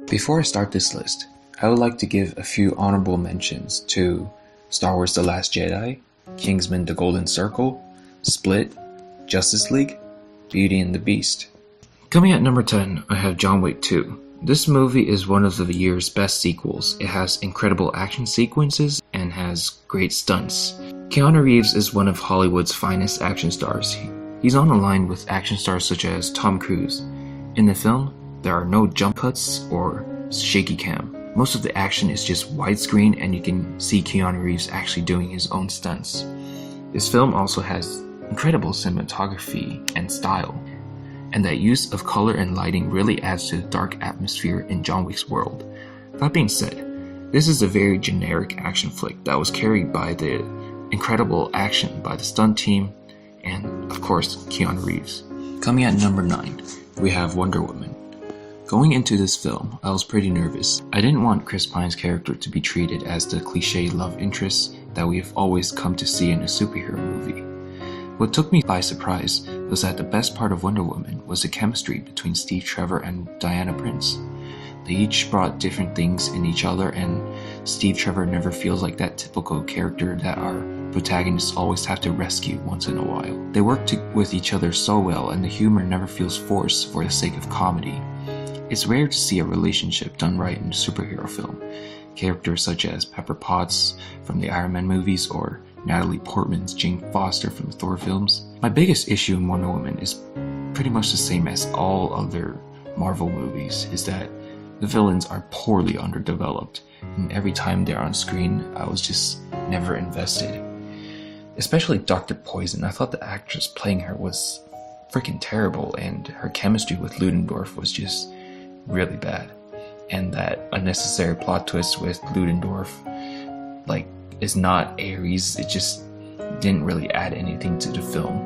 Before I start this list, I would like to give a few honorable mentions to Star Wars The Last Jedi, Kingsman: The Golden Circle, Split, Justice League, Beauty and the Beast. Coming at number 10, I have John Wick 2. This movie is one of the year's best sequels. It has incredible action sequences and has great stunts. Keanu Reeves is one of Hollywood's finest action stars. He's on a line with action stars such as Tom Cruise. In the film, there are no jump cuts or shaky cam. Most of the action is just widescreen and you can see Keanu Reeves actually doing his own stunts. This film also has incredible cinematography and style, and that use of color and lighting really adds to the dark atmosphere in John Wick's world. That being said, this is a very generic action flick that was carried by the incredible action by the stunt team and, of course, Keanu Reeves. Coming at number 9, we have Wonder Woman. Going into this film, I was pretty nervous. I didn't want Chris Pine's character to be treated as the cliché love interest that we have always come to see in a superhero movie. What took me by surprise was that the best part of Wonder Woman was the chemistry between Steve Trevor and Diana Prince. They each brought different things in each other, and Steve Trevor never feels like that typical character that our protagonists always have to rescue once in a while. They work with each other so well, and the humor never feels forced for the sake of comedy. It's rare to see a relationship done right in a superhero film. Characters such as Pepper Potts from the Iron Man movies or Natalie Portman's Jane Foster from the Thor films. My biggest issue in Wonder Woman is pretty much the same as all other Marvel movies, is that the villains are poorly underdeveloped, and every time they're on screen, I was just never invested. Especially Dr. Poison. I thought the actress playing her was freaking terrible, and her chemistry with Ludendorff was just really bad. And that unnecessary plot twist with Ludendorff, is not Ares. It just didn't really add anything to the film.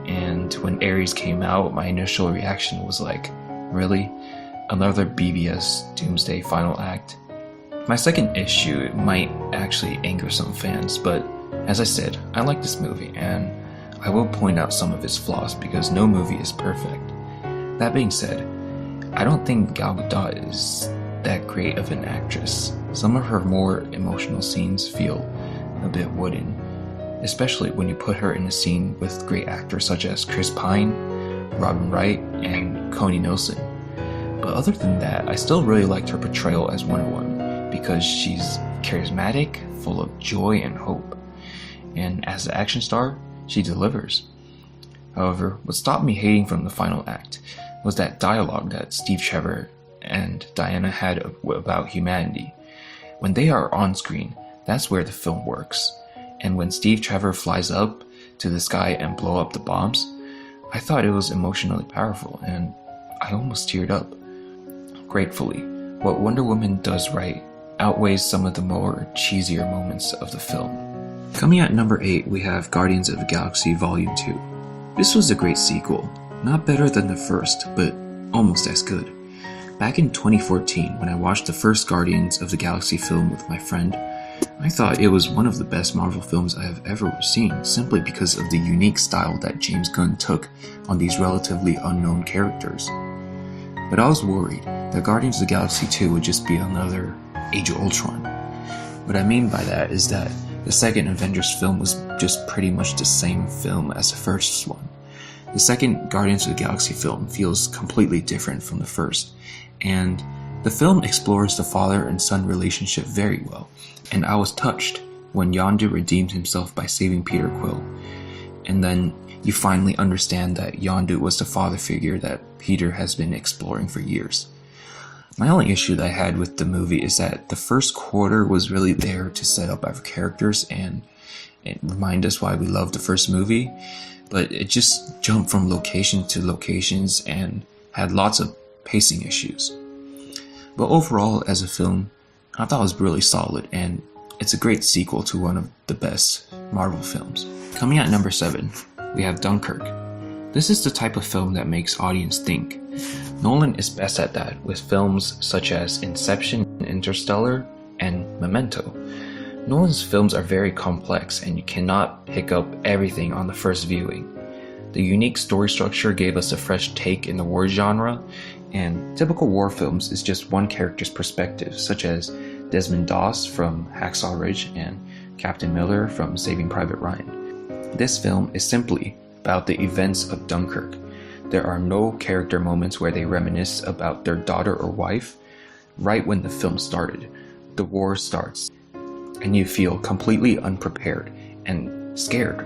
And when Ares came out, my initial reaction was like, really? Another BBS Doomsday final act? My second issue might actually anger some fans, but as I said, I like this movie, and I will point out some of its flaws because no movie is perfect. That being said, I don't think Gal Gadot is that great of an actress. Some of her more emotional scenes feel a bit wooden, especially when you put her in a scene with great actors such as Chris Pine, Robin Wright, and Connie Nielsen. But other than that, I still really liked her portrayal as Wonder Woman because she's charismatic, full of joy and hope. And as an action star, she delivers. However, what stopped me hating from the final act was that dialogue that Steve Trevor and Diana had about humanity. When they are on screen, that's where the film works. And when Steve Trevor flies up to the sky and blow up the bombs, I thought it was emotionally powerful, and I almost teared up. Gratefully, what Wonder Woman does right outweighs some of the more cheesier moments of the film. Coming at number 8, we have Guardians of the Galaxy Volume 2. This was a great sequel. Not better than the first, but almost as good. Back in 2014, when I watched the first Guardians of the Galaxy film with my friend, I thought it was one of the best Marvel films I have ever seen, simply because of the unique style that James Gunn took on these relatively unknown characters. But I was worried that Guardians of the Galaxy 2 would just be another Age of Ultron. What I mean by that is that the second Avengers film was just pretty much the same film as the first one. The second Guardians of the Galaxy film feels completely different from the first, and the film explores the father and son relationship very well, and I was touched when Yondu redeemed himself by saving Peter Quill. And then you finally understand that Yondu was the father figure that Peter has been exploring for years. My only issue that I had with the movie is that the first quarter was really there to set up our characters and remind us why we loved the first movie, but it just jumped from location to locations and had lots of pacing issues. But overall, as a film, I thought it was really solid, and it's a great sequel to one of the best Marvel films. Coming at number 7, we have Dunkirk. This is the type of film that makes audience think. Nolan is best at that with films such as Inception, Interstellar, and Memento. Nolan's films are very complex and you cannot pick up everything on the first viewing. The unique story structure gave us a fresh take in the war genre, and typical war films is just one character's perspective, such as Desmond Doss from Hacksaw Ridge and Captain Miller from Saving Private Ryan. This film is simply about the events of Dunkirk. There are no character moments where they reminisce about their daughter or wife. Right when the film started, the war starts, and you feel completely unprepared and scared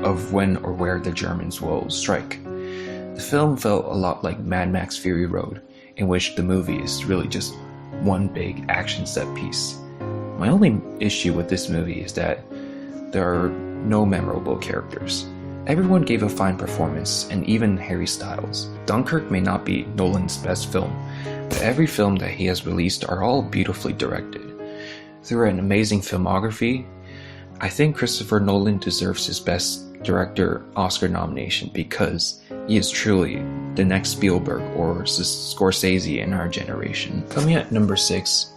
of when or where the Germans will strike. The film felt a lot like Mad Max Fury Road, in which the movie is really just one big action set piece. My only issue with this movie is that there are no memorable characters. Everyone gave a fine performance, and even Harry Styles. Dunkirk may not be Nolan's best film, but every film that he has released are all beautifully directed. Through an amazing filmography, I think Christopher Nolan deserves his Best Director Oscar nomination because he is truly the next Spielberg or Scorsese in our generation. Coming at number 6,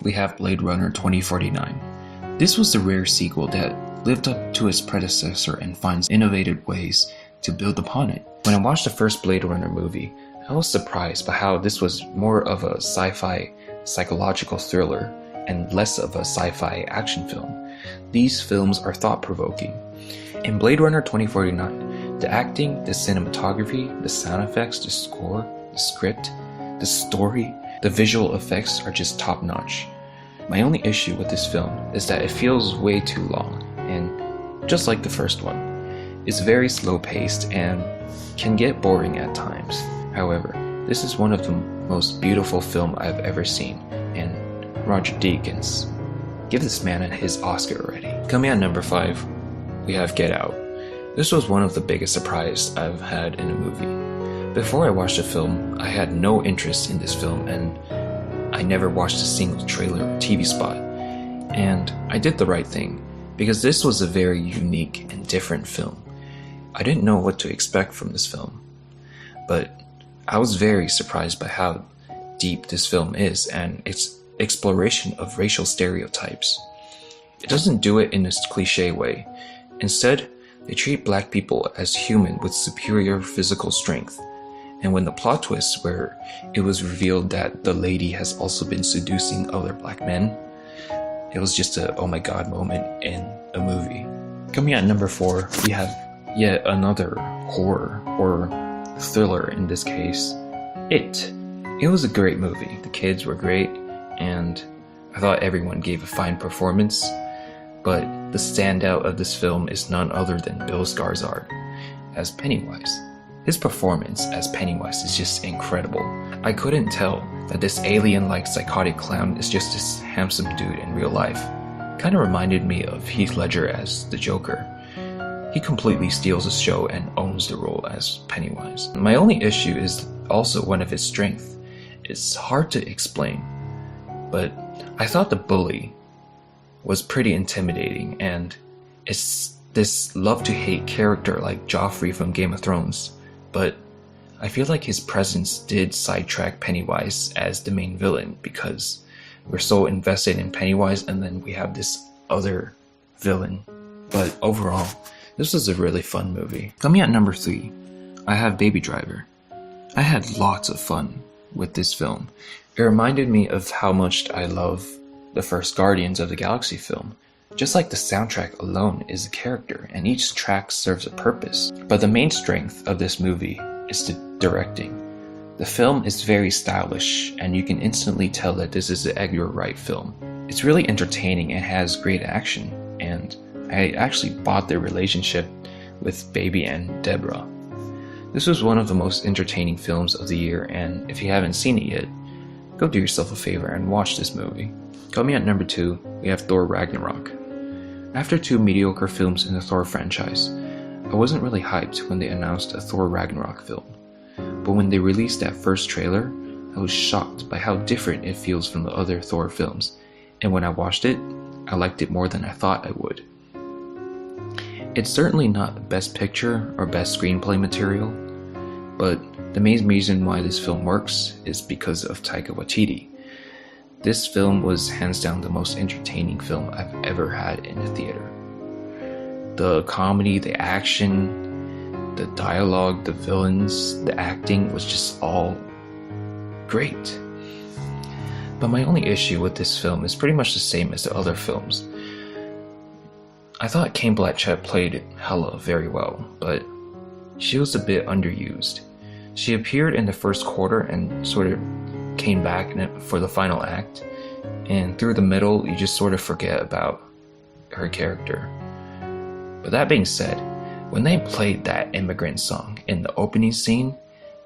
we have Blade Runner 2049. This was the rare sequel that lived up to its predecessor and finds innovative ways to build upon it. When I watched the first Blade Runner movie, I was surprised by how this was more of a sci-fi psychological thriller and less of a sci-fi action film. These films are thought-provoking. In Blade Runner 2049, the acting, the cinematography, the sound effects, the score, the script, the story, the visual effects are just top-notch. My only issue with this film is that it feels way too long, and just like the first one, it's very slow-paced and can get boring at times. However, this is one of the most beautiful films I've ever seen, and Roger Deakins, give this man his Oscar already. Coming at number 5, we have Get Out. This was one of the biggest surprises I've had in a movie. Before I watched the film, I had no interest in this film, and I never watched a single trailer or TV spot. And I did the right thing, because this was a very unique and different film. I didn't know what to expect from this film, but I was very surprised by how deep this film is and its exploration of racial stereotypes. It doesn't do it in a cliche way. Instead, they treat black people as human with superior physical strength. And when the plot twist where it was revealed that the lady has also been seducing other black men, it was just a oh my god moment in a movie. Coming at number 4, we have yet another horror or thriller in this case, It. It was a great movie. The kids were great, and I thought everyone gave a fine performance, but the standout of this film is none other than Bill Skarsgård as Pennywise. His performance as Pennywise is just incredible. I couldn't tell that this alien-like psychotic clown is just this handsome dude in real life. Kinda reminded me of Heath Ledger as the Joker. He completely steals the show and owns the role as Pennywise. My only issue is also one of his strengths. It's hard to explain, but I thought the bully was pretty intimidating, and it's this love-to-hate character like Joffrey from Game of Thrones, but I feel like his presence did sidetrack Pennywise as the main villain because we're so invested in Pennywise and then we have this other villain. But overall, this was a really fun movie. Coming at number 3, I have Baby Driver. I had lots of fun with this film. It reminded me of how much I love the first Guardians of the Galaxy film. Just like the soundtrack alone is a character, and each track serves a purpose. But the main strength of this movie is the directing. The film is very stylish, and you can instantly tell that this is an Edgar Wright film. It's really entertaining and has great action, and I actually bought their relationship with Baby and Deborah. This was one of the most entertaining films of the year, and if you haven't seen it yet, go do yourself a favor and watch this movie. Coming at number 2, we have Thor Ragnarok. After 2 mediocre films in the Thor franchise, I wasn't really hyped when they announced a Thor Ragnarok film. But when they released that first trailer, I was shocked by how different it feels from the other Thor films, and when I watched it, I liked it more than I thought I would. It's certainly not best picture or best screenplay material, but the main reason why this film works is because of Taika Waititi. This film was hands down the most entertaining film I've ever had in a theater. The comedy, the action, the dialogue, the villains, the acting was just all great. But my only issue with this film is pretty much the same as the other films. I thought Cate Blanchett played Hela very well, but she was a bit underused. She appeared in the first quarter and sort of came back for the final act, and through the middle you just sort of forget about her character. But that being said, when they played that immigrant song in the opening scene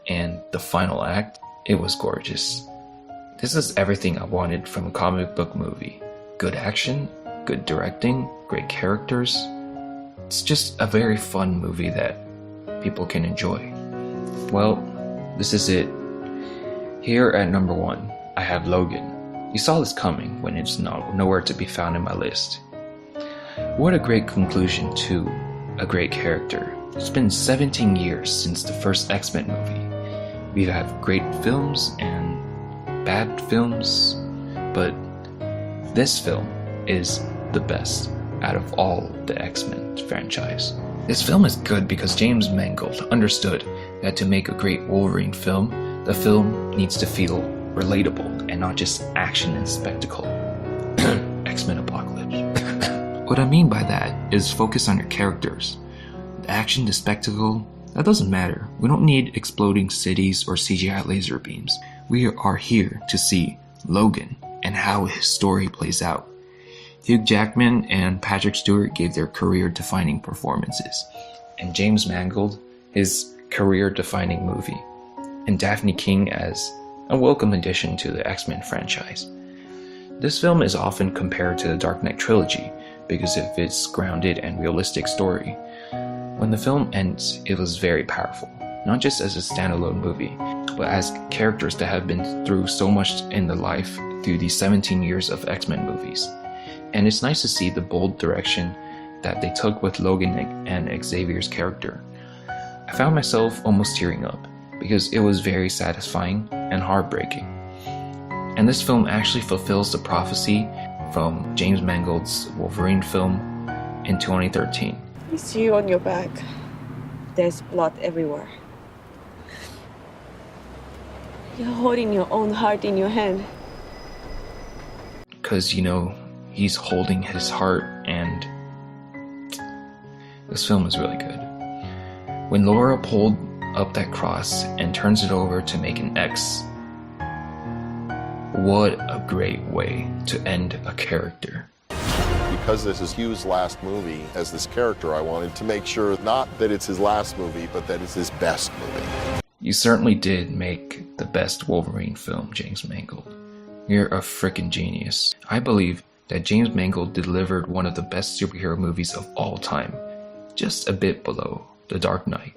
and the final act, it was gorgeous. This is everything I wanted from a comic book movie. Good action, good directing, great characters. It's just a very fun movie that people can enjoy. Well, this is it. Here at number 1, I have Logan. You saw this coming when it's nowhere to be found in my list. What a great conclusion to a great character. It's been 17 years since the first X-Men movie. We have great films and bad films, but this film is the best out of all the X-Men franchise. This film is good because James Mangold understood that to make a great Wolverine film, the film needs to feel relatable and not just action and spectacle. X-Men Apocalypse. What I mean by that is focus on your characters. The action, the spectacle, that doesn't matter. We don't need exploding cities or CGI laser beams. We are here to see Logan and how his story plays out. Hugh Jackman and Patrick Stewart gave their career-defining performances, and James Mangold his career-defining movie, and Daphne King as a welcome addition to the X-Men franchise. This film is often compared to the Dark Knight trilogy because of its grounded and realistic story. When the film ends, it was very powerful, not just as a standalone movie, but as characters that have been through so much in their life through these 17 years of X-Men movies. And it's nice to see the bold direction that they took with Logan and Xavier's character. I found myself almost tearing up because it was very satisfying and heartbreaking. And this film actually fulfills the prophecy from James Mangold's Wolverine film in 2013. I see you on your back. There's blood everywhere. You're holding your own heart in your hand. Because, he's holding his heart, and this film is really good. When Laura pulled up that cross and turns it over to make an X, what a great way to end a character. Because this is Hugh's last movie as this character, I wanted to make sure not that it's his last movie, but that it's his best movie. You certainly did make the best Wolverine film, James Mangold. You're a frickin' genius. I believe that James Mangold delivered one of the best superhero movies of all time, just a bit below The Dark Knight.